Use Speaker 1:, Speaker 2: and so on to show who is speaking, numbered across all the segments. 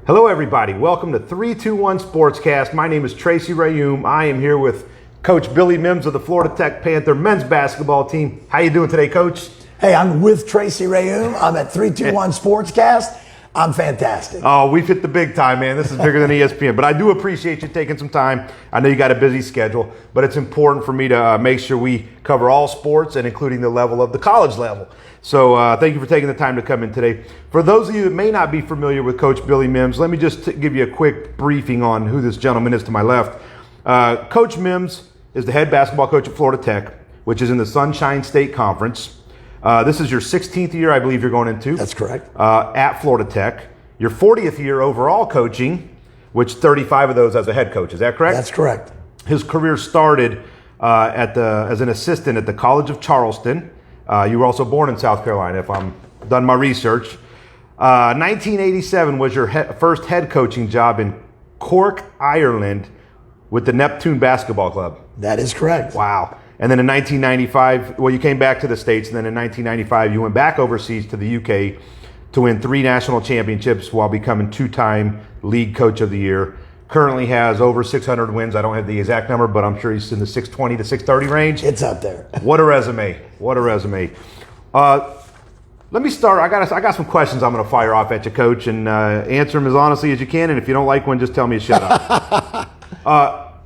Speaker 1: Hello, everybody. Welcome to 321Sportscast. My name is Tracy Rayum. I am here with Coach Billy Mims of the Florida Tech Panther men's basketball team. How you doing today, Coach?
Speaker 2: Hey, I'm with Tracy Rayum. I'm at 321Sportscast. I'm fantastic.
Speaker 1: Oh, we've hit the big time, man. This is bigger than ESPN. But I do appreciate you taking some time. I know you got a busy schedule, but it's important for me to make sure we cover all sports and including the level of the college level. So thank you for taking the time to come in today. For those of you that may not be familiar with Coach Billy Mims, let me just give you a quick briefing on who this gentleman is to my left. Coach Mims is the head basketball coach at Florida Tech, which is in the Sunshine State Conference. This is your 16th year, I believe you're going into.
Speaker 2: That's correct.
Speaker 1: At Florida Tech. Your 40th year overall coaching, which 35 of those as a head coach. Is that correct?
Speaker 2: That's correct.
Speaker 1: His career started as an assistant at the College of Charleston. You were also born in South Carolina, if I'm done my research. 1987 was your first head coaching job in Cork, Ireland, with the Neptune Basketball Club.
Speaker 2: That is correct.
Speaker 1: Wow. And then in 1995, well, you came back to the States, and then in 1995, you went back overseas to the UK to win 3 national championships while becoming 2-time League Coach of the Year. Currently has over 600 wins. I don't have the exact number, but I'm sure he's in the 620 to 630 range.
Speaker 2: It's up there.
Speaker 1: What a resume. What a resume. Let me start. I got some questions I'm going to fire off at you, Coach, and answer them as honestly as you can. And if you don't like one, just tell me to shut up.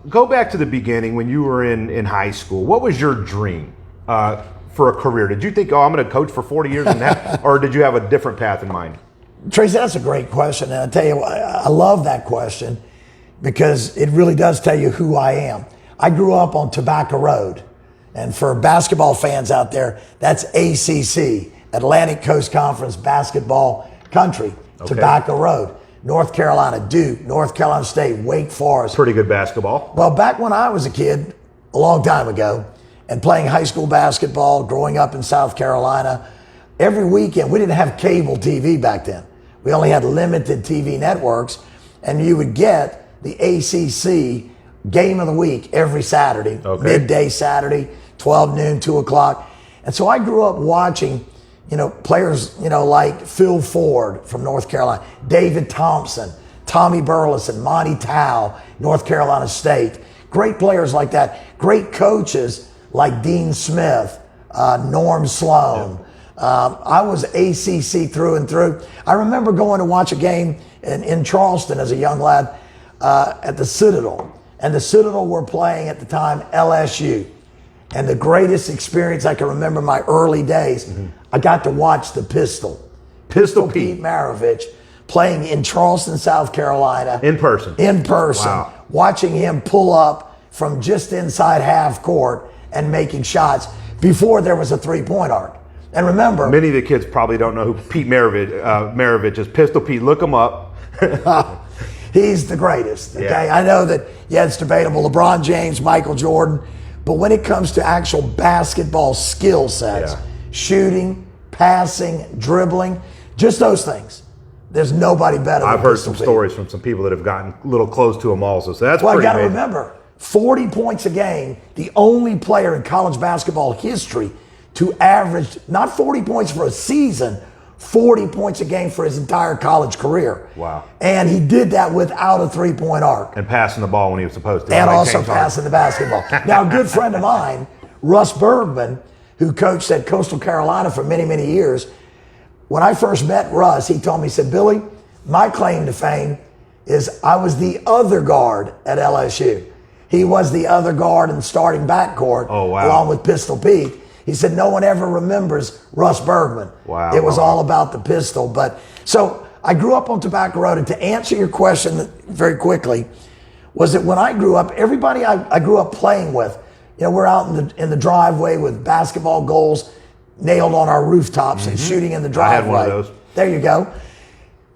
Speaker 1: Go back to the beginning when you were in high school. What was your dream for a career? Did you think, I'm going to coach for 40 years and that, or did you have a different path in mind?
Speaker 2: Tracy, that's a great question. And I tell you, I love that question because it really does tell you who I am. I grew up on Tobacco Road. And for basketball fans out there, that's ACC, Atlantic Coast Conference basketball country, okay. Tobacco Road. North Carolina, Duke, North Carolina State, Wake Forest.
Speaker 1: Pretty good basketball.
Speaker 2: Well, back when I was a kid, a long time ago, and playing high school basketball, growing up in South Carolina, every weekend, we didn't have cable TV back then. We only had limited TV networks, and you would get the ACC game of the week every Saturday, okay. Midday Saturday, 12 noon, 2 o'clock. And so I grew up watching players, like Phil Ford from North Carolina, David Thompson, Tommy Burleson, Monty Tao, North Carolina State. Great players like that. Great coaches like Dean Smith, Norm Sloan. Yeah. I was ACC through and through. I remember going to watch a game in Charleston as a young lad at the Citadel. And the Citadel were playing at the time LSU. And the greatest experience I can remember in my early days, I got to watch the Pistol Pete Maravich playing in Charleston, South Carolina.
Speaker 1: In person.
Speaker 2: Wow. Watching him pull up from just inside half court and making shots before there was a three-point arc. And remember,
Speaker 1: many of the kids probably don't know who Pete Maravich is. Pistol Pete, look him up.
Speaker 2: He's the greatest. Okay,
Speaker 1: yeah.
Speaker 2: I know that, it's debatable. LeBron James, Michael Jordan. But when it comes to actual basketball skill sets, shooting, passing, dribbling, just those things, there's nobody better than
Speaker 1: I've heard some stories from some people that have gotten a little close to him also. So that's
Speaker 2: well,
Speaker 1: pretty
Speaker 2: I got to
Speaker 1: amazing.
Speaker 2: remember, 40 points a game, the only player in college basketball history to average not 40 points for a season, 40 points a game for his entire college career.
Speaker 1: Wow.
Speaker 2: And he did that without a three-point arc.
Speaker 1: And passing the ball when he was supposed to.
Speaker 2: And also passing the basketball. Now, a good friend of mine, Russ Bergman, who coached at Coastal Carolina for many, many years, when I first met Russ, he told me, he said, Billy, my claim to fame is I was the other guard at LSU. He was the other guard in the starting backcourt, along with Pistol Pete. He said, no one ever remembers Russ Bergman.
Speaker 1: Wow.
Speaker 2: It was all about the pistol. But so I grew up on Tobacco Road. And to answer your question very quickly, was that when I grew up, everybody I grew up playing with, we're out in the driveway with basketball goals nailed on our rooftops and shooting in the driveway.
Speaker 1: I had one of those.
Speaker 2: There you go.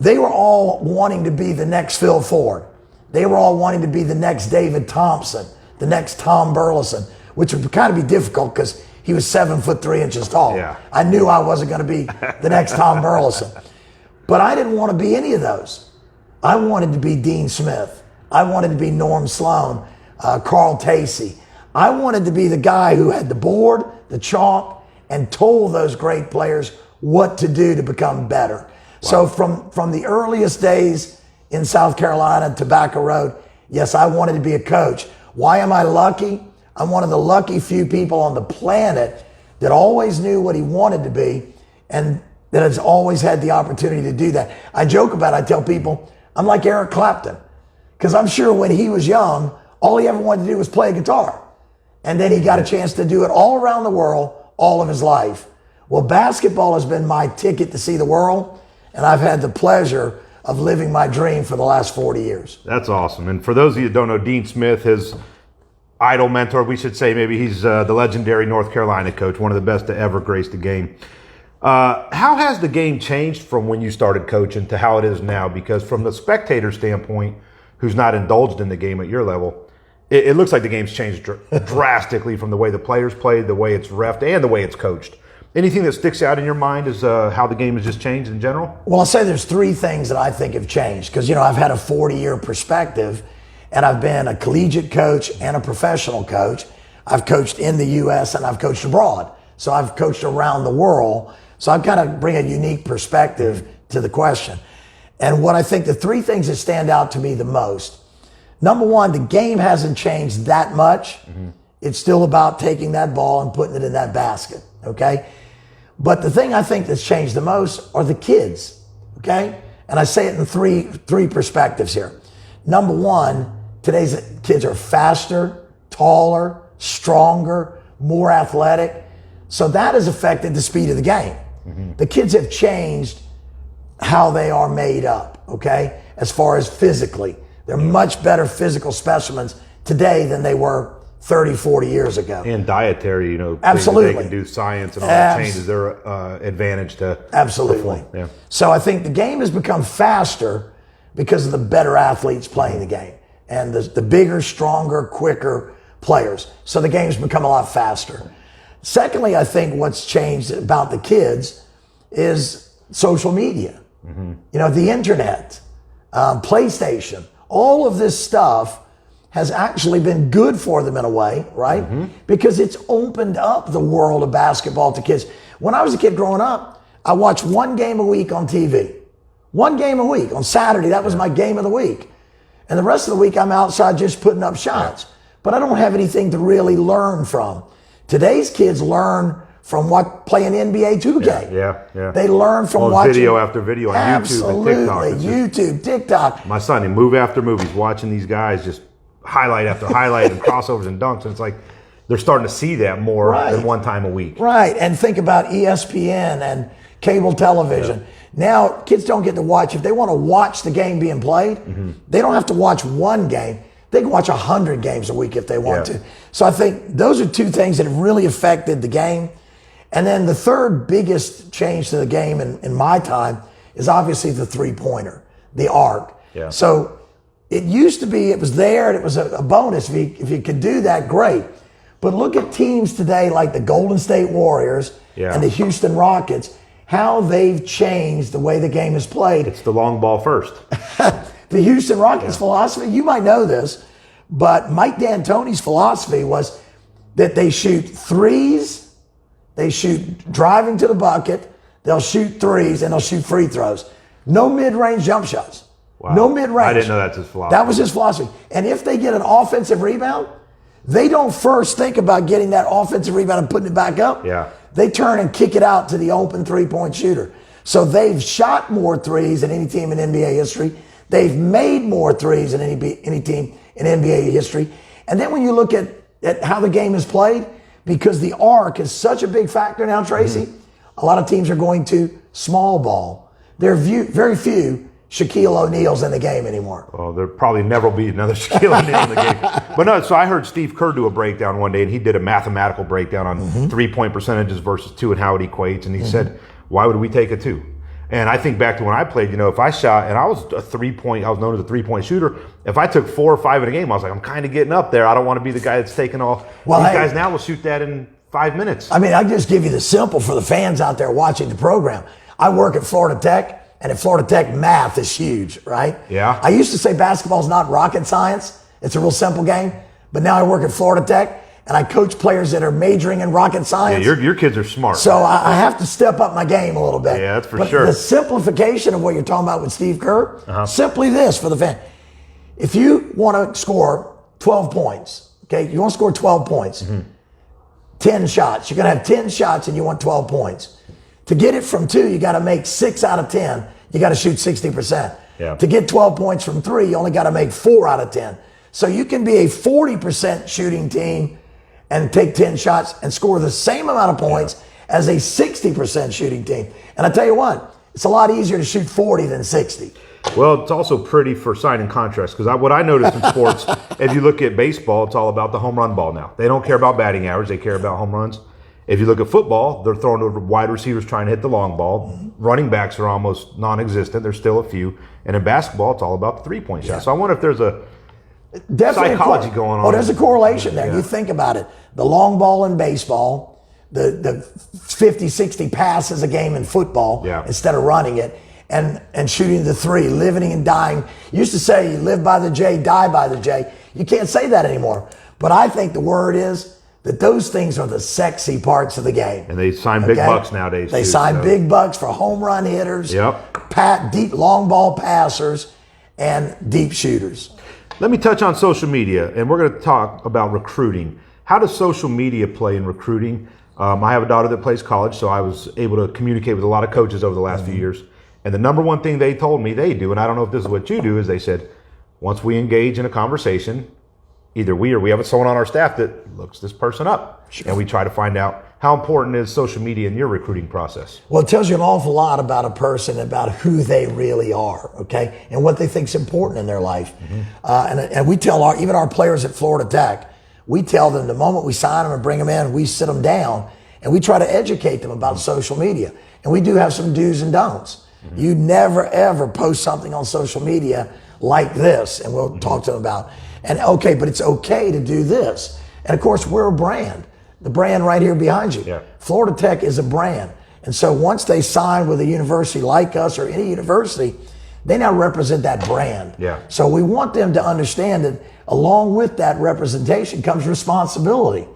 Speaker 2: They were all wanting to be the next Phil Ford. They were all wanting to be the next David Thompson, the next Tom Burleson, which would kind of be difficult because he was 7'3" tall.
Speaker 1: Yeah.
Speaker 2: I knew I wasn't going to be the next Tom Burleson. But I didn't want to be any of those. I wanted to be Dean Smith. I wanted to be Norm Sloan, Carl Tacey. I wanted to be the guy who had the board, the chalk, and told those great players what to do to become better. Wow. So from the earliest days, in South Carolina, Tobacco Road. Yes, I wanted to be a coach. Why am I lucky? I'm one of the lucky few people on the planet that always knew what he wanted to be and that has always had the opportunity to do that. I joke about it. I tell people, I'm like Eric Clapton, because I'm sure when he was young, all he ever wanted to do was play guitar. And then he got a chance to do it all around the world, all of his life. Well, basketball has been my ticket to see the world, and I've had the pleasure of living my dream for the last 40 years.
Speaker 1: That's awesome. And for those of you that don't know, Dean Smith, his idol mentor, we should say, maybe he's the legendary North Carolina coach, one of the best to ever grace the game. How has the game changed from when you started coaching to how it is now? Because from the spectator standpoint, who's not indulged in the game at your level, it looks like the game's changed drastically from the way the players played, the way it's reffed, and the way it's coached. Anything that sticks out in your mind is how the game has just changed in general?
Speaker 2: Well, I'll say there's three things that I think have changed because, I've had a 40-year perspective, and I've been a collegiate coach and a professional coach. I've coached in the U.S. and I've coached abroad. So I've coached around the world. So I kind of bring a unique perspective to the question. And what I think the three things that stand out to me the most, number one, the game hasn't changed that much. Mm-hmm. It's still about taking that ball and putting it in that basket, okay? But the thing I think that's changed the most are the kids, okay? And I say it in three perspectives here. Number one, today's kids are faster, taller, stronger, more athletic. So that has affected the speed of the game. Mm-hmm. The kids have changed how they are made up, okay? As far as physically. They're much better physical specimens today than they were 30, 40 years ago.
Speaker 1: And dietary,
Speaker 2: absolutely.
Speaker 1: They can do science and all that changes their advantage to
Speaker 2: absolutely.
Speaker 1: Perform. Yeah.
Speaker 2: So I think the game has become faster because of the better athletes playing the game and the bigger, stronger, quicker players. So the game's become a lot faster. Secondly, I think what's changed about the kids is social media. Mm-hmm. The internet, PlayStation, all of this stuff has actually been good for them in a way, right? Mm-hmm. Because it's opened up the world of basketball to kids. When I was a kid growing up, I watched one game a week on TV. One game a week. On Saturday, that was my game of the week. And the rest of the week, I'm outside just putting up shots. But I don't have anything to really learn from. Today's kids learn from playing NBA 2K.
Speaker 1: Yeah.
Speaker 2: They learn from watching
Speaker 1: video after video on YouTube and
Speaker 2: TikTok. TikTok.
Speaker 1: My son, he move after move, he's watching these guys just highlight after highlight and crossovers and dunks. And it's like they're starting to see that more than one time a week.
Speaker 2: Right. And think about ESPN and cable television. Yeah. Now, kids don't get to watch. If they want to watch the game being played, mm-hmm. they don't have to watch one game. They can watch 100 games a week if they want to. So I think those are two things that have really affected the game. And then the third biggest change to the game in my time is obviously the three-pointer, the arc. Yeah. So it used to be, it was there and it was a bonus. If you could do that, great. But look at teams today like the Golden State Warriors and the Houston Rockets, how they've changed the way the game is played.
Speaker 1: It's the long ball first.
Speaker 2: The Houston Rockets philosophy, you might know this, but Mike D'Antoni's philosophy was that they shoot threes, they shoot driving to the bucket, they'll shoot threes, and they'll shoot free throws. No mid-range jump shots. Wow. No mid-range.
Speaker 1: I didn't know that's his philosophy.
Speaker 2: That was his philosophy. And if they get an offensive rebound, they don't first think about getting that offensive rebound and putting it back up.
Speaker 1: Yeah.
Speaker 2: They turn and kick it out to the open three-point shooter. So they've shot more threes than any team in NBA history. They've made more threes than any team in NBA history. And then when you look at how the game is played, because the arc is such a big factor now, Tracy, a lot of teams are going to small ball. There are very few Shaquille O'Neals in the game anymore.
Speaker 1: Well, there probably never will be another Shaquille O'Neal in the game. But no, so I heard Steve Kerr do a breakdown one day, and he did a mathematical breakdown on three-point percentages versus two and how it equates. And he said, why would we take a two? And I think back to when I played, if I shot, and I was I was known as a three-point shooter. If I took 4 or 5 in a game, I was like, I'm kind of getting up there. I don't want to be the guy that's taking all. Well, these guys now will shoot that in 5 minutes.
Speaker 2: I mean, I just give you the simple for the fans out there watching the program. I work at Florida Tech, and at Florida Tech, math is huge, right?
Speaker 1: Yeah.
Speaker 2: I used to say basketball is not rocket science. It's a real simple game. But now I work at Florida Tech, and I coach players that are majoring in rocket science.
Speaker 1: Yeah, your kids are smart.
Speaker 2: So I have to step up my game a little bit.
Speaker 1: Yeah, that's for
Speaker 2: but
Speaker 1: sure.
Speaker 2: The simplification of what you're talking about with Steve Kerr, simply this for the fan. If you want to score 12 points, okay, you want to score 12 points, 10 shots. You're going to have 10 shots and you want 12 points. To get it from 2, you got to make 6 out of 10. You got to shoot 60%.
Speaker 1: Yeah.
Speaker 2: To get 12 points from 3, you only got to make 4 out of 10. So you can be a 40% shooting team and take 10 shots and score the same amount of points as a 60% shooting team. And I tell you what, it's a lot easier to shoot 40 than 60.
Speaker 1: Well, it's also pretty for signing contracts because what I noticed in sports, if you look at baseball, it's all about the home run ball now. They don't care about batting average; they care about home runs. If you look at football, they're throwing to wide receivers trying to hit the long ball. Running backs are almost non-existent. There's still a few. And in basketball, it's all about the three-point shot. So I wonder if there's a psychology going on.
Speaker 2: Oh, there's a correlation there.
Speaker 1: Yeah.
Speaker 2: You think about it. The long ball in baseball, the 50, 60 passes a game in football instead of running it, and shooting the 3, living and dying. You used to say you live by the J, die by the J. You can't say that anymore. But I think the word is that those things are the sexy parts of the game.
Speaker 1: And they sign big bucks nowadays.
Speaker 2: They sign big bucks for home run hitters, deep long ball passers, and deep shooters.
Speaker 1: Let me touch on social media, and we're going to talk about recruiting. How does social media play in recruiting? I have a daughter that plays college, so I was able to communicate with a lot of coaches over the last few years. And the number one thing they told me they do, and I don't know if this is what you do, is they said, once we engage in a conversation, either we or we have someone on our staff that looks this person up. Sure. And we try to find out how important is social media in your recruiting process.
Speaker 2: Well, it tells you an awful lot about a person, about who they really are, okay, and what they think is important in their life. And we tell even our players at Florida Tech, we tell them the moment we sign them and bring them in, we sit them down and we try to educate them about social media. And we do have some do's and don'ts. You never, ever post something on social media like this, and we'll talk to them about. And okay, but it's okay to do this. And of course, we're a brand. The brand right here behind you.
Speaker 1: Yeah.
Speaker 2: Florida Tech is a brand. And so once they sign with a university like us or any university, they now represent that brand.
Speaker 1: Yeah.
Speaker 2: So we want them to understand that along with that representation comes responsibility.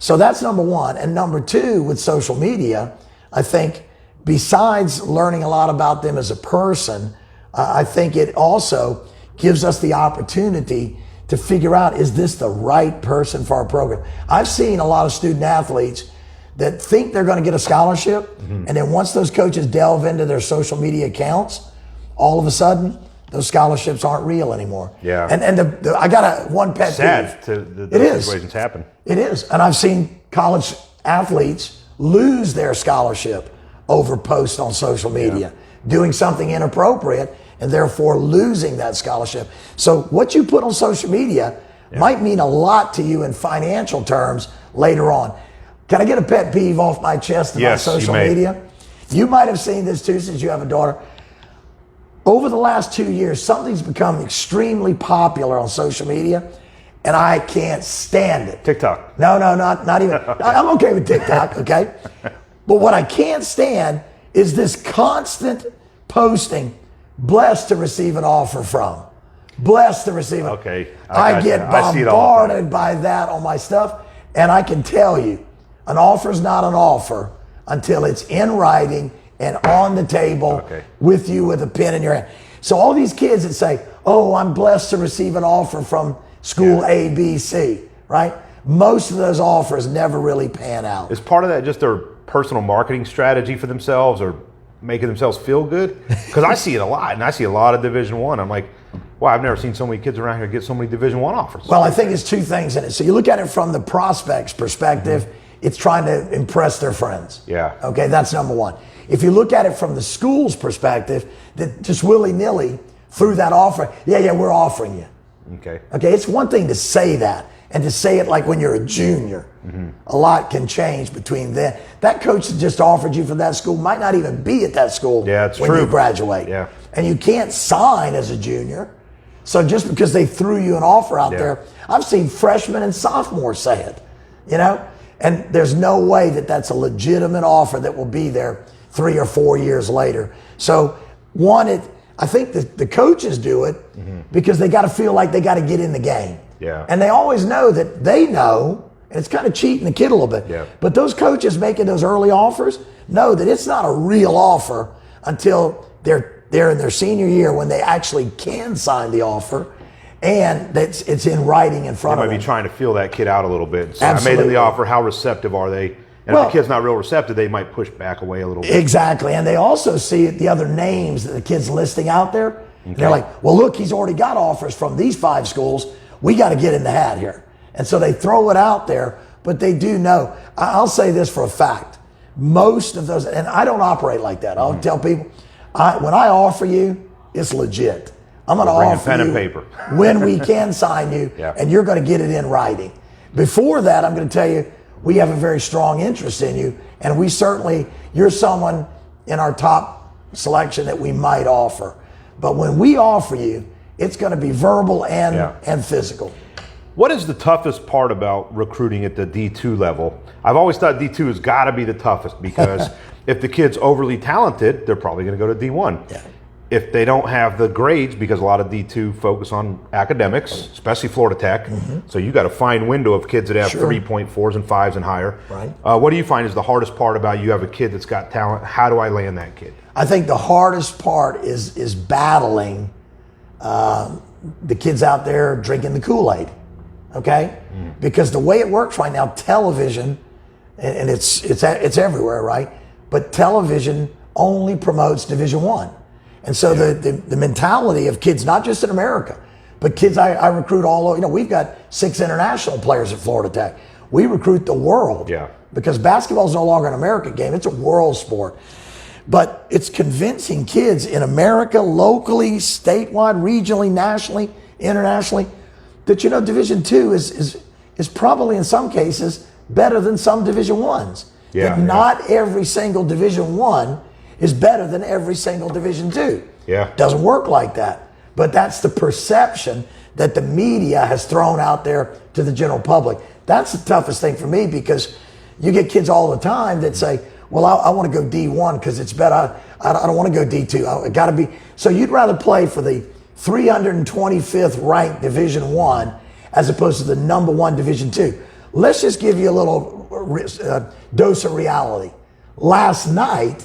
Speaker 2: So that's number one. And number two, with social media, I think besides learning a lot about them as a person, I think it also gives us the opportunity to figure out, is this the right person for our program? I've seen a lot of student athletes that think they're going to get a scholarship, and then once those coaches delve into their social media accounts, all of a sudden, those scholarships aren't real anymore.
Speaker 1: Yeah.
Speaker 2: And I got one pet peeve.
Speaker 1: Sad those situations happen.
Speaker 2: It is. And I've seen college athletes lose their scholarship over posts on social media, doing something inappropriate, and therefore losing that scholarship. So what you put on social media might mean a lot to you in financial terms later on. Can I get a pet peeve off my chest about social media? You might have seen this too, since you have a daughter. Over the last 2 years, something's become extremely popular on social media, and I can't stand it.
Speaker 1: TikTok.
Speaker 2: No, not even. I'm okay with TikTok, okay? But what I can't stand is this constant posting, blessed to receive an offer from. Blessed to receive it.
Speaker 1: Okay.
Speaker 2: I get bombarded by that on my stuff, and I can tell you, an offer is not an offer until it's in writing and on the table with you with a pen in your hand. So all these kids that say, oh, I'm blessed to receive an offer from school A, B, C, right? Most of those offers never really pan out.
Speaker 1: Is part of that just their personal marketing strategy for themselves or making themselves feel good? Because I see it a lot, and I see a lot of Division I. I'm like, wow, I've never seen so many kids around here get so many Division I offers.
Speaker 2: Well, I think it's two things in it. So you look at it from the prospect's perspective, it's trying to impress their friends.
Speaker 1: Yeah.
Speaker 2: Okay, that's number one. If you look at it from the school's perspective, that just willy-nilly threw that offer, we're offering you.
Speaker 1: Okay.
Speaker 2: Okay, it's one thing to say that, and to say it like when you're a junior. A lot can change between then. That coach that just offered you for that school might not even be at that school when you graduate.
Speaker 1: Yeah.
Speaker 2: And you can't sign as a junior. So just because they threw you an offer out there, I've seen freshmen and sophomores say it, you know? And there's no way that that's a legitimate offer that will be there 3 or 4 years later. So I think the coaches do it because they got to feel like they got to get in the game.
Speaker 1: Yeah.
Speaker 2: And they always know that they know And it's kind of cheating the kid a little bit.
Speaker 1: Yeah.
Speaker 2: But those coaches making those early offers know that it's not a real offer until they're in their senior year when they actually can sign the offer, and it's in writing in front
Speaker 1: They
Speaker 2: of
Speaker 1: might
Speaker 2: them.
Speaker 1: be trying to feel that kid out a little bit. So I made
Speaker 2: Absolutely.
Speaker 1: them the offer. How receptive are they? And
Speaker 2: Well,
Speaker 1: if the kid's not real receptive, they might push back away a little bit.
Speaker 2: Exactly. And they also see the other names that the kid's listing out there. And they're like, well, look, he's already got offers from these 5 schools. We got to get in the hat here. And so they throw it out there, but they do know. I'll say this for a fact. Most of those, and I don't operate like that. I'll tell people, when I offer you, it's legit. I'm going to offer
Speaker 1: pen
Speaker 2: you
Speaker 1: and paper.
Speaker 2: when we can sign you,
Speaker 1: Yeah.
Speaker 2: and you're going to get it in writing. Before that, I'm going to tell you, we have a very strong interest in you, and you're someone in our top selection that we might offer. But when we offer you, it's going to be verbal and physical.
Speaker 1: What is the toughest part about recruiting at the D2 level? I've always thought D2 has got to be the toughest because if the kid's overly talented, they're probably going to go to D1.
Speaker 2: Yeah.
Speaker 1: If they don't have the grades, because a lot of D2 focus on academics, especially Florida Tech, so you got a fine window of kids that have 3.4s and 5s and higher.
Speaker 2: Right.
Speaker 1: What do you find is the hardest part about you have a kid that's got talent? How do I land that kid?
Speaker 2: I think the hardest part is battling the kids out there drinking the Kool-Aid, okay? Because the way it works right now, television, and it's everywhere, right? But television only promotes Division I. And so the mentality of kids, not just in America, but kids I recruit all over. We've got 6 international players at Florida Tech. We recruit the world.
Speaker 1: Yeah.
Speaker 2: Because basketball is no longer an American game. It's a world sport. But it's convincing kids in America, locally, statewide, regionally, nationally, internationally, that, Division II is probably in some cases better than some Division I's. That not every single Division I is better than every single Division II.
Speaker 1: Yeah.
Speaker 2: Doesn't work like that. But that's the perception that the media has thrown out there to the general public. That's the toughest thing for me, because you get kids all the time that say, well, I want to go D1 because it's better. I don't want to go D2. I got to be. So you'd rather play for the 325th ranked Division I as opposed to the number 1 Division II. Let's just give you a little dose of reality. Last night,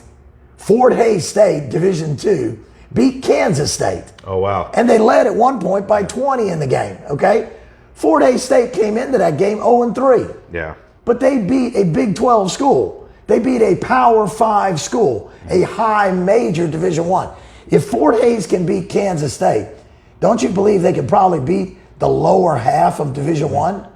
Speaker 2: Fort Hays State, Division II, beat Kansas State.
Speaker 1: Oh, wow.
Speaker 2: And they led at one point by 20 in the game, okay? Fort Hays State came into that game 0-3.
Speaker 1: Yeah.
Speaker 2: But they beat a Big 12 school. They beat a Power 5 school, a high major Division I. If Fort Hays can beat Kansas State, don't you believe they could probably beat the lower half of Division I?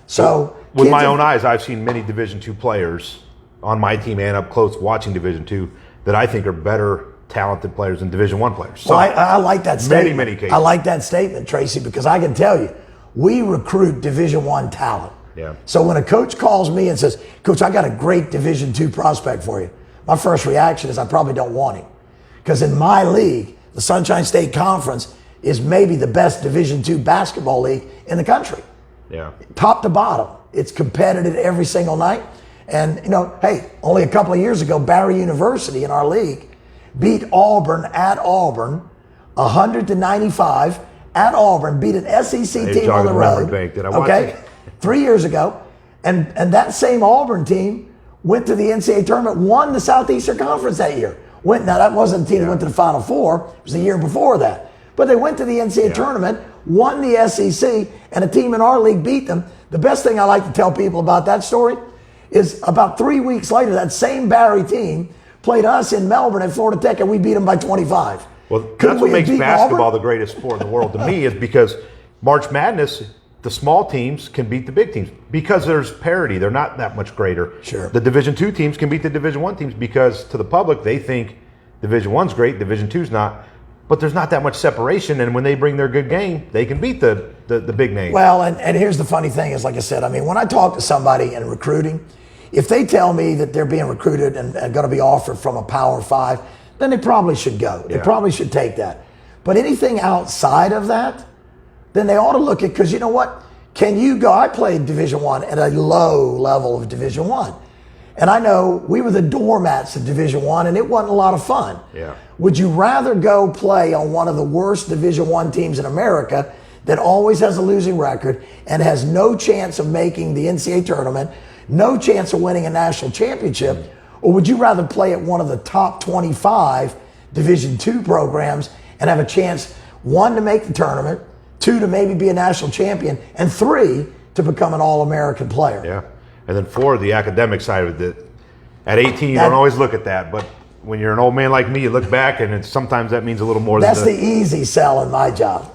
Speaker 2: So
Speaker 1: with my own eyes, I've seen many Division II players on my team and up close watching Division II that I think are better talented players than Division I players. So
Speaker 2: well, I like that statement.
Speaker 1: Many cases.
Speaker 2: I like that statement, Tracy, because I can tell you, we recruit Division I talent.
Speaker 1: Yeah.
Speaker 2: So when a coach calls me and says, Coach, I got a great Division II prospect for you, my first reaction is I probably don't want him. Because in my league, the Sunshine State Conference is maybe the best Division II basketball league in the country.
Speaker 1: Yeah.
Speaker 2: Top to bottom. It's competitive every single night. And, hey, only a couple of years ago, Barry University in our league beat Auburn at Auburn, 100-95 at Auburn, beat an SEC team on the road.
Speaker 1: Did I watch it?
Speaker 2: 3 years ago. And that same Auburn team went to the NCAA tournament, won the Southeastern Conference that year. Now, that wasn't a team that went to the Final Four. It was the year before that. But they went to the NCAA tournament, won the SEC, and a team in our league beat them. The best thing I like to tell people about that story is about 3 weeks later, that same Barry team played us in Melbourne at Florida Tech, and we beat them by 25.
Speaker 1: Well, that's what makes basketball the greatest sport in the world to me, is because March Madness, the small teams can beat the big teams because there's parity. They're not that much greater.
Speaker 2: Sure.
Speaker 1: The Division II teams can beat the Division I teams because to the public, they think Division I's great, Division II's not. But there's not that much separation, and when they bring their good game, they can beat the big name.
Speaker 2: Well, and here's the funny thing is, like I said, I mean, when I talk to somebody in recruiting, if they tell me that they're being recruited and going to be offered from a Power 5, then they probably should go. They probably should take that. But anything outside of that, then they ought to look at, because you know what? Can you go? I played Division I at a low level of Division I. And I know we were the doormats of Division I, and it wasn't a lot of fun.
Speaker 1: Yeah.
Speaker 2: Would you rather go play on one of the worst Division I teams in America that always has a losing record and has no chance of making the NCAA tournament, no chance of winning a national championship? Or would you rather play at one of the top 25 Division II programs and have a chance, 1, to make the tournament, 2, to maybe be a national champion, and 3, to become an All-American player?
Speaker 1: Yeah. And then 4, the academic side of it. At 18, you don't always look at that, but when you're an old man like me, you look back, and sometimes that means a little more.
Speaker 2: That's the easy sell in my job.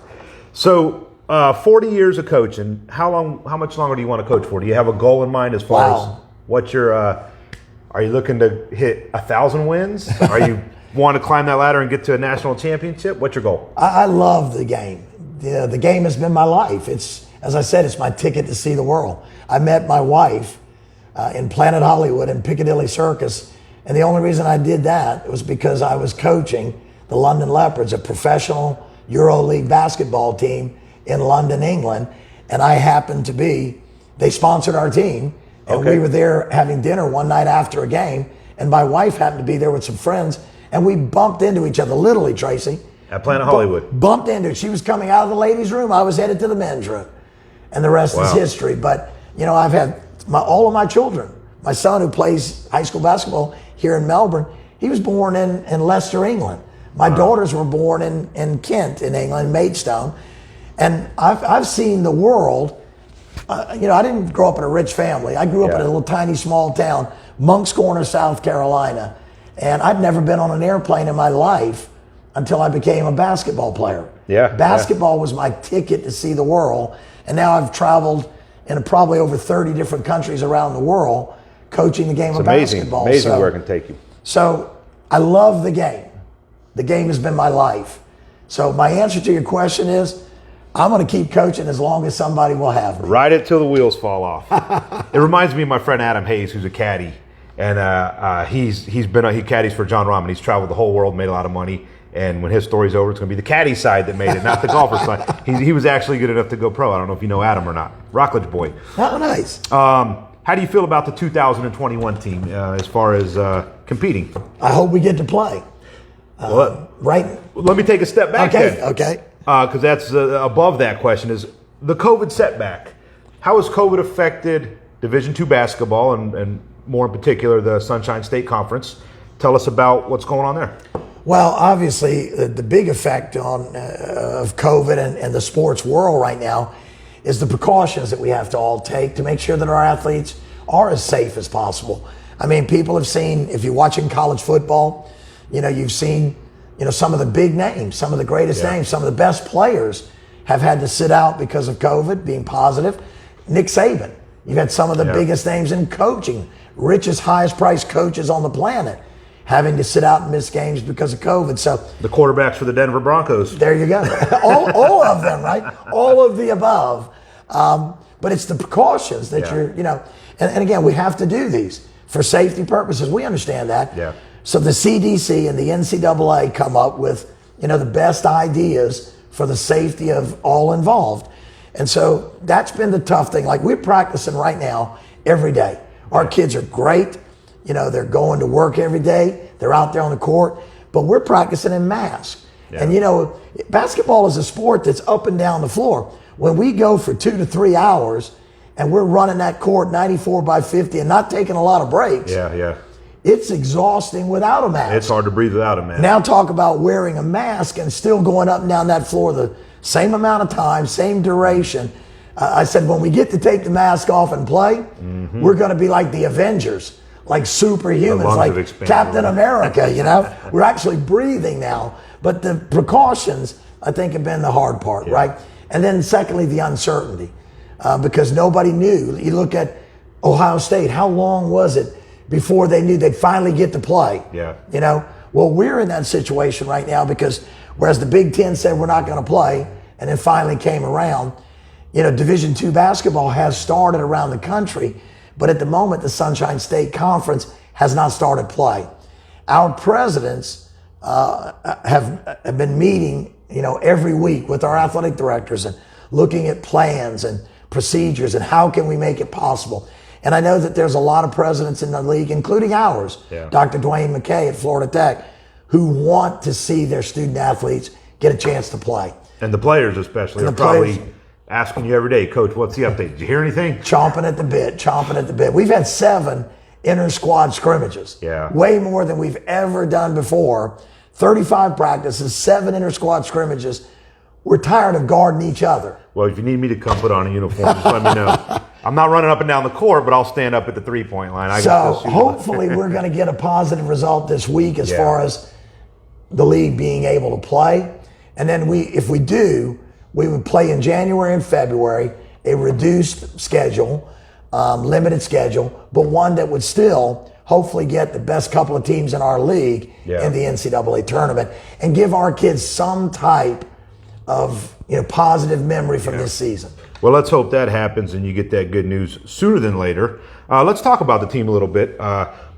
Speaker 1: So, 40 years of coaching. How much longer do you want to coach for? Do you have a goal in mind as far as what your? Are you looking to hit 1,000 wins? Are you want to climb that ladder and get to a national championship? What's your goal?
Speaker 2: I love the game. The game has been my life. It's, as I said, it's my ticket to see the world. I met my wife in Planet Hollywood in Piccadilly Circus. And the only reason I did that was because I was coaching the London Leopards, a professional EuroLeague basketball team in London, England. And I happened to be, they sponsored our team. And we were there having dinner one night after a game. And my wife happened to be there with some friends. And we bumped into each other, literally, Tracy.
Speaker 1: At Planet Hollywood.
Speaker 2: Bumped into. She was coming out of the ladies' room. I was headed to the men's room. And the rest is history. But, you know, I've had all of my children. My son, who plays high school basketball here in Melbourne, he was born in Leicester, England. My daughters were born in Kent, in England, Maidstone. And I've seen the world. You know, I didn't grow up in a rich family. I grew up in a little tiny small town, Moncks Corner, South Carolina. And I'd never been on an airplane in my life until I became a basketball player. Basketball was my ticket to see the world. And now I've traveled in probably over 30 different countries around the world coaching the game of basketball.
Speaker 1: Amazing where it can take you.
Speaker 2: So I love the game. The game has been my life. So my answer to your question is, I'm going to keep coaching as long as somebody will have me.
Speaker 1: Ride it till the wheels fall off. It reminds me of my friend Adam Hayes, who's a caddy, and he caddies for John Rahm. He's traveled the whole world, made a lot of money. And when his story's over, it's going to be the caddy side that made it, not the golfer side. He was actually good enough to go pro. I don't know if you know Adam or not. Rockledge boy.
Speaker 2: Oh, nice.
Speaker 1: How do you feel about the 2021 team as far as competing?
Speaker 2: I hope we get to play. Right.
Speaker 1: Let me take a step back then.
Speaker 2: Okay.
Speaker 1: Because that's above that question is the COVID setback. How has COVID affected Division II basketball and more in particular the Sunshine State Conference? Tell us about what's going on there.
Speaker 2: Well, obviously, the big effect of COVID and the sports world right now is the precautions that we have to all take to make sure that our athletes are as safe as possible. I mean, people have seen, if you're watching college football, you know, you've seen, you know, some of the big names, some of the greatest names, some of the best players have had to sit out because of COVID, being positive. Nick Saban, you've had some of the biggest names in coaching, richest, highest priced coaches on the planet, having to sit out and miss games because of COVID. So
Speaker 1: the quarterbacks for the Denver Broncos.
Speaker 2: There you go. all of them, right? All of the above. But it's the precautions that you're, you know, and again, we have to do these for safety purposes. We understand that.
Speaker 1: Yeah.
Speaker 2: So the CDC and the NCAA come up with, you know, the best ideas for the safety of all involved. And so that's been the tough thing. Like, we're practicing right now every day. Our kids are great. You know, they're going to work every day. They're out there on the court, but we're practicing in masks. Yeah. And, you know, basketball is a sport that's up and down the floor. When we go for 2 to 3 hours and we're running that court 94 by 50 and not taking a lot of breaks, it's exhausting without a mask.
Speaker 1: It's hard to breathe without a mask.
Speaker 2: Now talk about wearing a mask and still going up and down that floor the same amount of time, same duration. I said, when we get to take the mask off and play, we're going to be like the Avengers, like superhumans, like Captain America, you know? We're actually breathing now. But the precautions, I think, have been the hard part, right? And then secondly, the uncertainty, because nobody knew. You look at Ohio State, how long was it before they knew they'd finally get to play?
Speaker 1: Yeah.
Speaker 2: You know, well, we're in that situation right now because whereas the Big Ten said we're not going to play and then finally came around, you know, Division II basketball has started around the country, but at the moment, the Sunshine State Conference has not started play. Our presidents have been meeting, you know, every week with our athletic directors and looking at plans and procedures and how can we make it possible. And I know that there's a lot of presidents in the league, including ours, Dr. Dwayne McKay at Florida Tech, who want to see their student athletes get a chance to play.
Speaker 1: And the players especially are probably asking you every day, Coach, what's the update? Did you hear anything?
Speaker 2: Chomping at the bit. We've had 7 inter-squad scrimmages.
Speaker 1: Yeah.
Speaker 2: Way more than we've ever done before. 35 practices, 7 inter-squad scrimmages. We're tired of guarding each other.
Speaker 1: Well, if you need me to come put on a uniform, just let me know. I'm not running up and down the court, but I'll stand up at the 3-point line.
Speaker 2: So hopefully we're going to get a positive result this week as far as the league being able to play. And then if we do, we would play in January and February, a reduced schedule, limited schedule, but one that would still hopefully get the best couple of teams in our league in the NCAA tournament and give our kids some type of positive memory from this season.
Speaker 1: Well, let's hope that happens and you get that good news sooner than later. Let's talk about the team a little bit.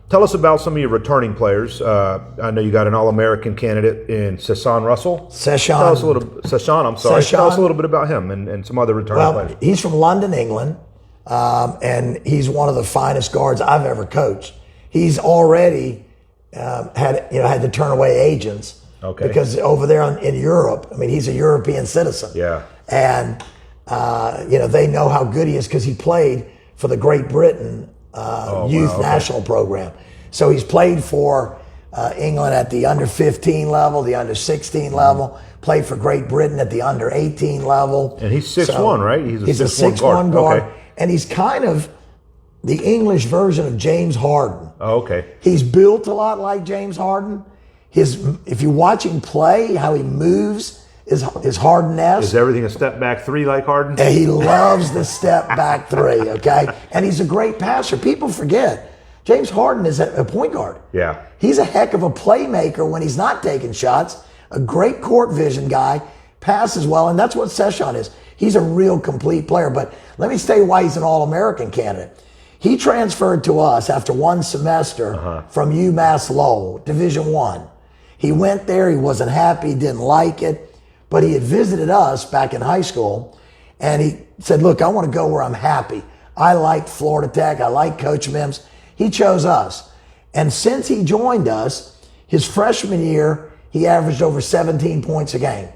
Speaker 1: Tell us about some of your returning players. I know you got an All-American candidate in Seshaun Russell. Tell us a little bit about him and some other returning players.
Speaker 2: He's from London, England, and he's one of the finest guards I've ever coached. He's already had to turn away agents because over there in Europe, I mean, he's a European citizen.
Speaker 1: Yeah.
Speaker 2: And they know how good he is because he played for the Great Britain youth national program. So he's played for England at the under 15 level, the under 16 level, played for Great Britain at the under 18 level.
Speaker 1: And he's 6'1", right?
Speaker 2: He's a 6'1" guard. Okay. And he's kind of the English version of James Harden.
Speaker 1: Oh, okay.
Speaker 2: He's built a lot like James Harden. If you watch him play, how he moves is Harden-esque.
Speaker 1: Is everything a step back 3 like Harden?
Speaker 2: And he loves the step back 3, okay? And he's a great passer. People forget, James Harden is a point guard.
Speaker 1: Yeah.
Speaker 2: He's a heck of a playmaker when he's not taking shots, a great court vision guy, passes well, and that's what Seshaun is. He's a real complete player. But let me tell you why he's an All-American candidate. He transferred to us after 1 semester from UMass Lowell, Division I. He went there, he wasn't happy, didn't like it. But he had visited us back in high school, and he said, look, I want to go where I'm happy. I liked Florida Tech. I like Coach Mims. He chose us. And since he joined us, his freshman year, he averaged over 17 points a game.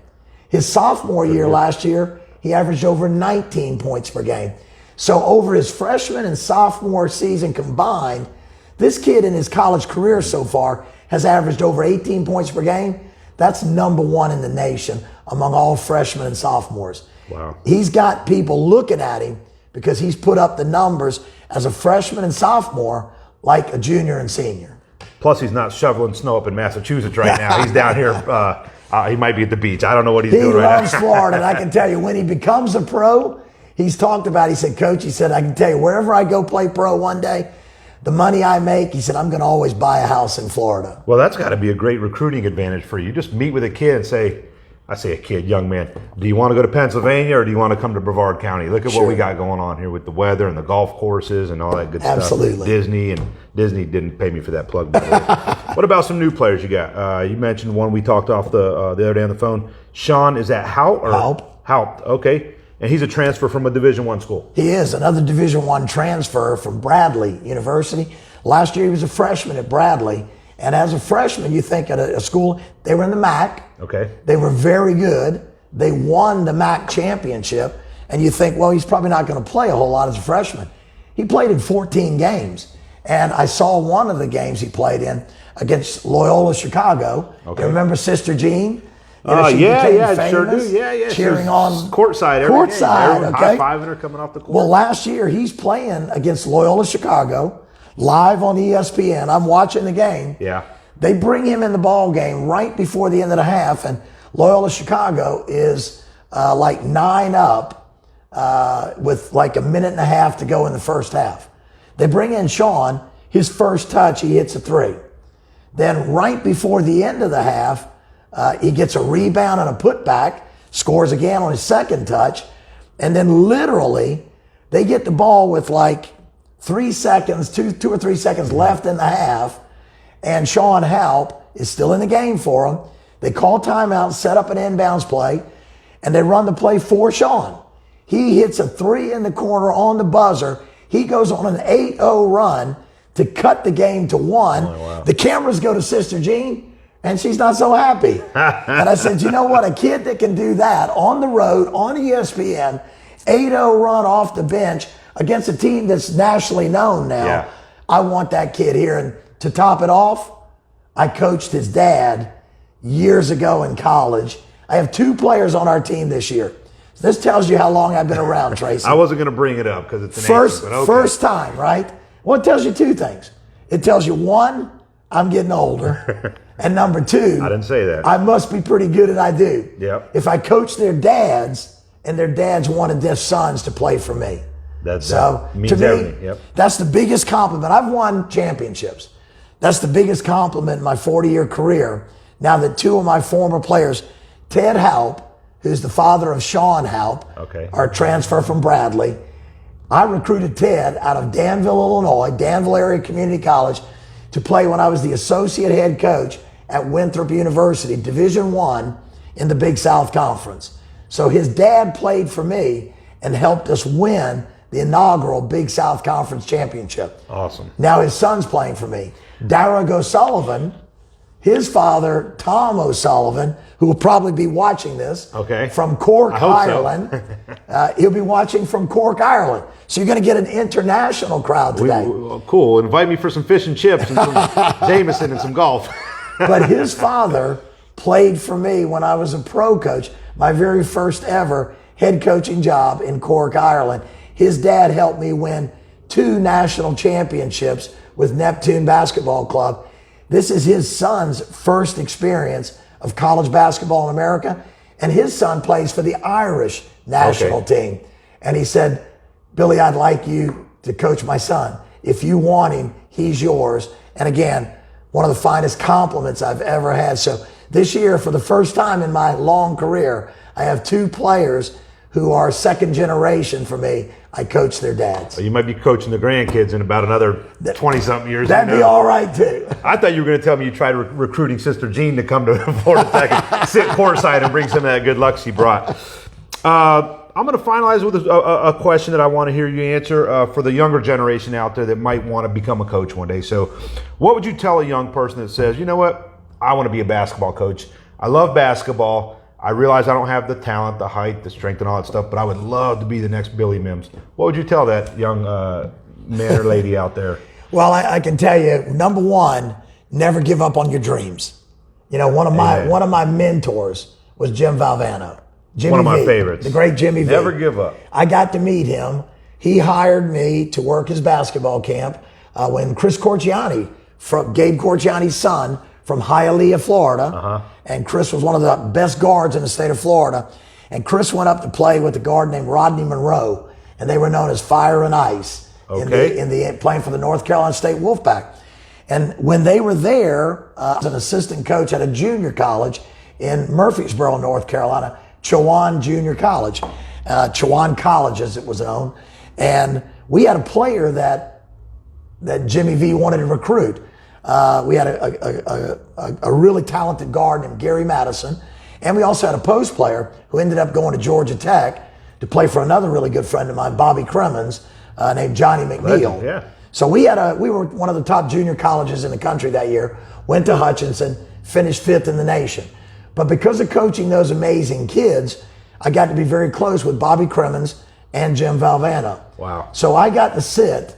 Speaker 2: His sophomore year last year, he averaged over 19 points per game. So over his freshman and sophomore season combined, this kid in his college career so far has averaged over 18 points per game. That's number 1 in the nation among all freshmen and sophomores.
Speaker 1: Wow.
Speaker 2: He's got people looking at him because he's put up the numbers as a freshman and sophomore like a junior and senior.
Speaker 1: Plus, he's not shoveling snow up in Massachusetts right now. He's down here. He might be at the beach. I don't know what he's doing right now.
Speaker 2: He loves Florida, and I can tell you, when he becomes a pro, he's talked about, he said, Coach, he said, I can tell you, wherever I go play pro one day, the money I make, he said, I'm going to always buy a house in Florida.
Speaker 1: Well, that's got to be a great recruiting advantage for you. Just meet with a kid and say, I say a kid, young man, do you want to go to Pennsylvania or do you want to come to Brevard County? Look at what we got going on here with the weather and the golf courses and all that good stuff.
Speaker 2: Absolutely.
Speaker 1: Disney didn't pay me for that plug, by the way. What about some new players you got? You mentioned one we talked off the other day on the phone. Sean, is that Haupt? Haupt, okay. And he's a transfer from a Division I school.
Speaker 2: He is, another Division I transfer from Bradley University. Last year he was a freshman at Bradley. And as a freshman, you think at a school, they were in the MAC.
Speaker 1: Okay.
Speaker 2: They were very good. They won the MAC championship. And you think, well, he's probably not going to play a whole lot as a freshman. He played in 14 games. And I saw one of the games he played in against Loyola Chicago. Okay. You remember Sister Jean?
Speaker 1: Yeah, sure do. Yeah.
Speaker 2: Cheering on
Speaker 1: courtside,
Speaker 2: okay.
Speaker 1: High-fiving her coming off the court.
Speaker 2: Well, last year he's playing against Loyola Chicago live on ESPN. I'm watching the game.
Speaker 1: Yeah.
Speaker 2: They bring him in the ball game right before the end of the half, and Loyola Chicago is like 9-up with like a minute and a half to go in the first half. They bring in Sean. His first touch, he hits a 3. Then right before the end of the half, he gets a rebound and a putback, scores again on his second touch, and then literally they get the ball with like 3 seconds, two or 3 seconds left in the half, and Sean Haupt is still in the game for them. They call timeout, set up an inbounds play, and they run the play for Sean. He hits a 3 in the corner on the buzzer. He goes on an 8-0 run to cut the game to 1.
Speaker 1: Oh, wow.
Speaker 2: The cameras go to Sister Jean. And she's not so happy. And I said, you know what? A kid that can do that on the road, on ESPN, 8-0 run off the bench against a team that's nationally known now.
Speaker 1: Yeah.
Speaker 2: I want that kid here. And to top it off, I coached his dad years ago in college. I have 2 players on our team this year. This tells you how long I've been around, Tracy.
Speaker 1: I wasn't going to bring it up because it's an
Speaker 2: First time, right? Well, it tells you 2 things. It tells you, 1, I'm getting older. And number 2,
Speaker 1: I didn't say that.
Speaker 2: I must be pretty good at what I do.
Speaker 1: Yep.
Speaker 2: If I coach their dads and their dads wanted their sons to play for me.
Speaker 1: That means
Speaker 2: to me,
Speaker 1: everything. Yep.
Speaker 2: That's the biggest compliment. I've won championships. That's the biggest compliment in my 40-year career. Now that 2 of my former players, Ted Haupt, who's the father of Sean Haupt, our transfer from Bradley. I recruited Ted out of Danville, Illinois, Danville Area Community College, to play when I was the associate head coach at Winthrop University, Division I in the Big South Conference. So his dad played for me and helped us win the inaugural Big South Conference championship.
Speaker 1: Awesome.
Speaker 2: Now his son's playing for me. Darragh O'Sullivan, his father, Tom O'Sullivan, who will probably be watching this from Cork, Ireland.
Speaker 1: So.
Speaker 2: He'll be watching from Cork, Ireland. So you're going to get an international crowd today.
Speaker 1: Cool. Invite me for some fish and chips and some Jameson and some golf.
Speaker 2: But his father played for me when I was a pro coach, my very first ever head coaching job in Cork, Ireland. His dad helped me win 2 national championships with Neptune Basketball Club. This is his son's first experience of college basketball in America, and his son plays for the Irish national team. And he said, Billy, I'd like you to coach my son. If you want him, he's yours. And again, one of the finest compliments I've ever had. So this year, for the first time in my long career, I have 2 players who are second generation for me. I coach their dads.
Speaker 1: Well, you might be coaching the grandkids in about another 20-something years.
Speaker 2: That'd be all right, too.
Speaker 1: I thought you were going to tell me you tried recruiting Sister Jean to come to Florida Tech and sit courtside and bring some of that good luck she brought. I'm going to finalize with a question that I want to hear you answer for the younger generation out there that might want to become a coach one day. So what would you tell a young person that says, you know what, I want to be a basketball coach. I love basketball. I realize I don't have the talent, the height, the strength, and all that stuff, but I would love to be the next Billy Mims. What would you tell that young man or lady out there?
Speaker 2: Well, I can tell you, number 1, never give up on your dreams. You know, one of my mentors was Jim Valvano.
Speaker 1: One of my favorites.
Speaker 2: The great Jimmy V.
Speaker 1: Never give up.
Speaker 2: I got to meet him. He hired me to work his basketball camp when Chris Corciani, Gabe Corciani's son, from Hialeah, Florida. And Chris was one of the best guards in the state of Florida. And Chris went up to play with a guard named Rodney Monroe, and they were known as Fire and Ice in the playing for the North Carolina State Wolfpack. And when they were there, as an assistant coach at a junior college in Murfreesboro, North Carolina, Chowan Junior College, Chowan College as it was known. And we had a player that Jimmy V wanted to recruit. We had a really talented guard named Gary Madison. And we also had a post player who ended up going to Georgia Tech to play for another really good friend of mine, Bobby Cremens, named Johnny McNeil.
Speaker 1: Yeah.
Speaker 2: So we were one of the top junior colleges in the country that year, went to Hutchinson, finished 5th in the nation. But because of coaching those amazing kids, I got to be very close with Bobby Cremens and Jim Valvano.
Speaker 1: Wow.
Speaker 2: So I got to sit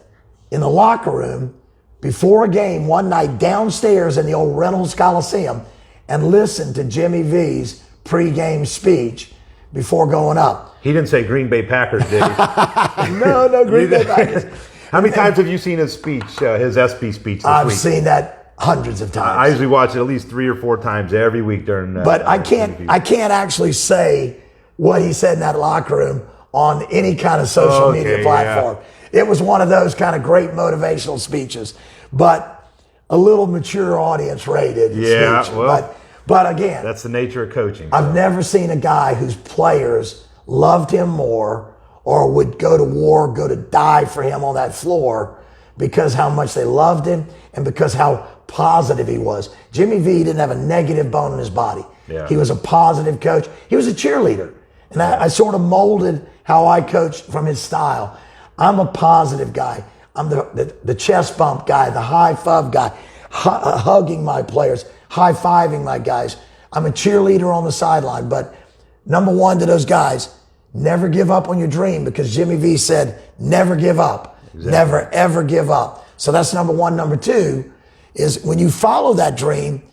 Speaker 2: in the locker room before a game one night downstairs in the old Reynolds Coliseum and listen to Jimmy V's pregame speech before going up.
Speaker 1: He didn't say Green Bay Packers, did he?
Speaker 2: No, Green Bay Packers.
Speaker 1: How many times have you seen his speech, his SP speech this week?
Speaker 2: I've seen that hundreds of times.
Speaker 1: I usually watch it at least 3 or 4 times every week during.
Speaker 2: But I can't actually say what he said in that locker room on any kind of social media platform. Yeah. It was one of those kind of great motivational speeches, but a little mature audience rated speech.
Speaker 1: Well,
Speaker 2: but again,
Speaker 1: that's the nature of coaching.
Speaker 2: I've never seen a guy whose players loved him more or would go to war, go to die for him on that floor because how much they loved him and because how positive he was. Jimmy V didn't have a negative bone in his body.
Speaker 1: Yeah.
Speaker 2: He was a positive coach. He was a cheerleader. And I sort of molded how I coached from his style. I'm a positive guy. I'm the chest bump guy, the high five guy, hugging my players, high-fiving my guys. I'm a cheerleader on the sideline, but number one to those guys, never give up on your dream, because Jimmy V said, never give up. Exactly. Never, ever give up. So that's number one. Number two is when you follow that dream,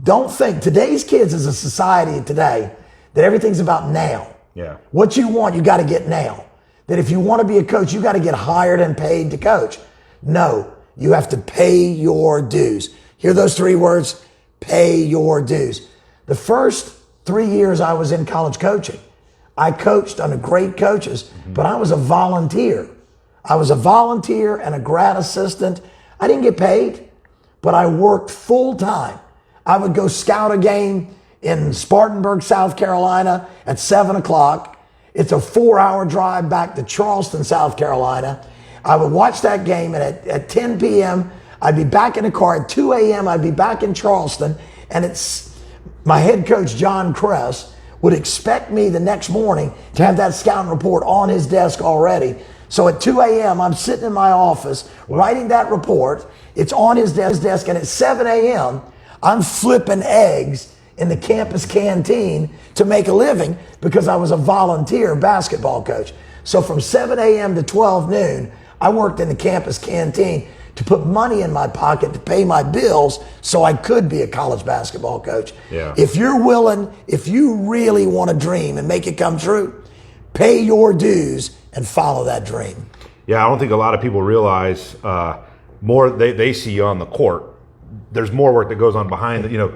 Speaker 2: don't think, today's kids is a society today that everything's about now.
Speaker 1: Yeah.
Speaker 2: What you want, you got to get now. That if you want to be a coach, you got to get hired and paid to coach. No, you have to pay your dues. Hear those three words, pay your dues. The first 3 years I was in college coaching, I coached under great coaches, but I was a volunteer. I was a volunteer and a grad assistant. I didn't get paid, but I worked full time. I would go scout a game in Spartanburg, South Carolina at 7 o'clock. It's a 4-hour drive back to Charleston, South Carolina. I would watch that game, and at 10 p.m., I'd be back in the car. At 2 a.m., I'd be back in Charleston, and it's my head coach, John Kress, would expect me the next morning to have that scouting report on his desk already. So at 2 a.m., I'm sitting in my office writing that report. It's on his desk, and at 7 a.m., I'm flipping eggs in the campus canteen to make a living because I was a volunteer basketball coach. So from 7 a.m. to 12 noon, I worked in the campus canteen to put money in my pocket to pay my bills so I could be a college basketball coach.
Speaker 1: Yeah.
Speaker 2: If you're willing, if you really want to dream and make it come true, pay your dues and follow that dream.
Speaker 1: Yeah, I don't think a lot of people realize more. They see you on the court. There's more work that goes on behind the,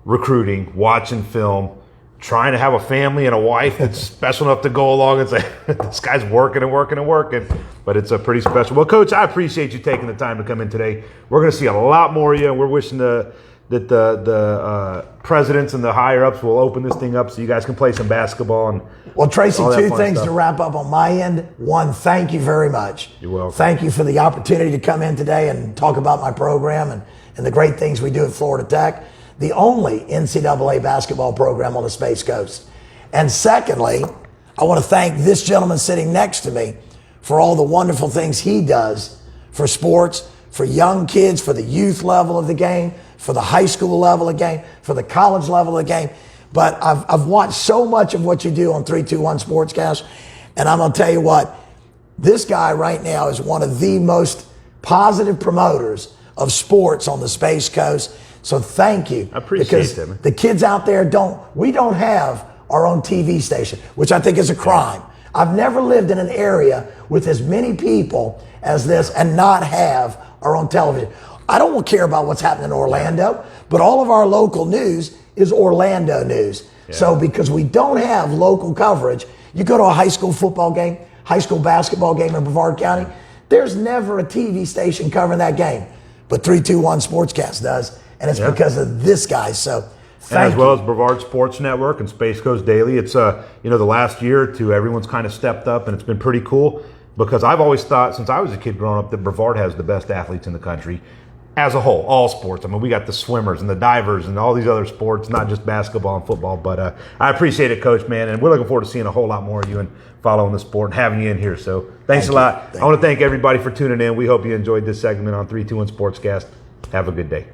Speaker 1: recruiting, watching film, trying to have a family and a wife that's special enough to go along and say, this guy's working and working and working. But it's a pretty special. Well, Coach, I appreciate you taking the time to come in today. We're going to see a lot more of you, and we're wishing that the presidents and the higher ups will open this thing up so you guys can play some basketball. And
Speaker 2: well, Tracy, two things
Speaker 1: stuff
Speaker 2: to wrap up on my end. One, thank you very much.
Speaker 1: You're welcome.
Speaker 2: Thank you for the opportunity to come in today and talk about my program and the great things we do at Florida Tech, the only NCAA basketball program on the Space Coast. And secondly, I want to thank this gentleman sitting next to me for all the wonderful things he does for sports, for young kids, for the youth level of the game, for the high school level of the game, for the college level of the game. But I've watched so much of what you do on 321 Sportscast, and I'm going to tell you what, this guy right now is one of the most positive promoters of sports on the Space Coast. So thank you.
Speaker 1: I appreciate
Speaker 2: because
Speaker 1: that, man.
Speaker 2: The kids out there we don't have our own TV station, which I think is a crime. I've never lived in an area with as many people as this and not have our own television. I don't care about what's happening in Orlando, but all of our local news is Orlando news. Yeah. So because we don't have local coverage, you go to a high school football game, high school basketball game in Brevard County, there's never a TV station covering that game. But 321 Sportscast does, and it's because of this guy. So thank you.
Speaker 1: As Brevard Sports Network and Space Coast Daily, it's the last year or two, everyone's kind of stepped up, and it's been pretty cool because I've always thought since I was a kid growing up that Brevard has the best athletes in the country as a whole, all sports. I mean, we got the swimmers and the divers and all these other sports, not just basketball and football. But I appreciate it, Coach, man, and we're looking forward to seeing a whole lot more of you and following the sport and having you in here. So thanks a lot. I want to thank everybody for tuning in. We hope you enjoyed this segment on 321 Sportscast. Have a good day.